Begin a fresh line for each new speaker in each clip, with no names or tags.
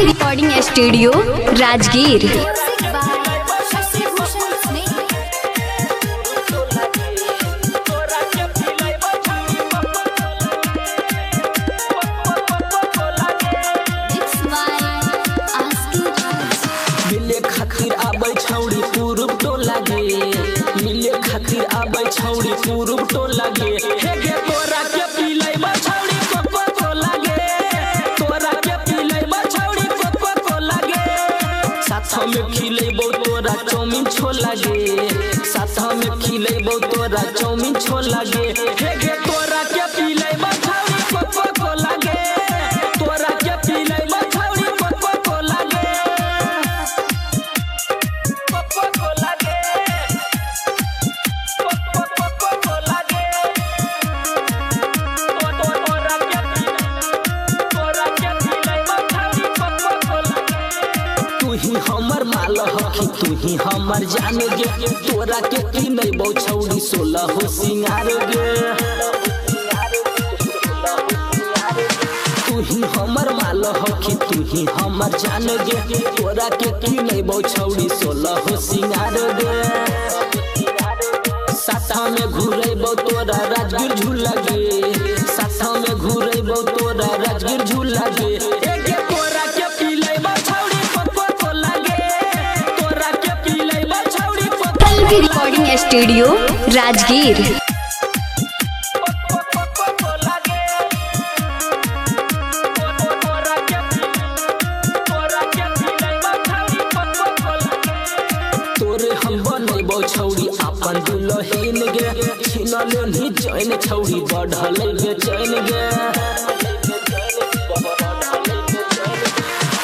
Recording studio Rajgir.
मिले खातिर आबै छौड़ी पूरब टोला गे, मिले खातिर आबै छौड़ी पूरब टोला गे। हे गे तोरा के पिलैबा छौड़ी कोको कोला गे, तोरा के पिलैबा छौड़ी कोको कोला गे। साथ में खिलैबौ तोरा चाउमीन छोला गे, साथ में खिलैबौ तोरा चाउमीन छोला गे। हे गे तोरा के पिलैबा छौड़ी कोको कोला गे, तोरा के पिलैबा छौड़ी कोको कोला गे। तू ही हमर माल हकी, तू ही हमर जान गे, तोरा के पिलैबौ छौड़ी 16 हो सिंगार गे। तू ही हमर माल हकी, तू ही हमर जान गे, तोरा के पिलैबौ छौड़ी 16 हो सिंगार गे। साथा में घुरैबौ तोरा राजगीर झूला गे, साथा में घुरैबौ तोरा राजगीर झूला गे। एके तोरा के पिलैबौ छौड़ी कोको कोला गे, तोरा के पिलैबौ छौड़ी कोको
रिकॉर्डिंग स्टूडियो राजगीर।
तोरे हम बनैबौ छौड़ी अपन दुल्हन गे, छिनले नी चैन छौड़ी बढ़ले बेचैन गे।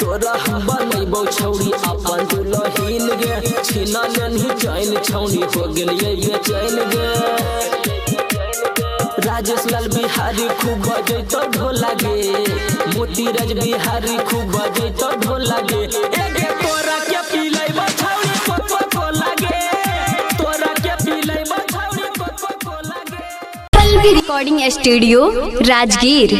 तोरा हम बनैबौ छौड़ी अपन दुल्हन गे, छिनले नी चैन छौड़ी हो गेलियै बेचैन गे। राजेश लाल बिहारी खूब बजैतो ढोला गे, मोतीराज बिहारी खूब बजैतो ढोला गे। एगे तोरा के पिलैबौ छौड़ी कोको कोला गे, तोरा के पिलैबौ छौड़ी कोको कोला गे।
Recording studio Rajgir.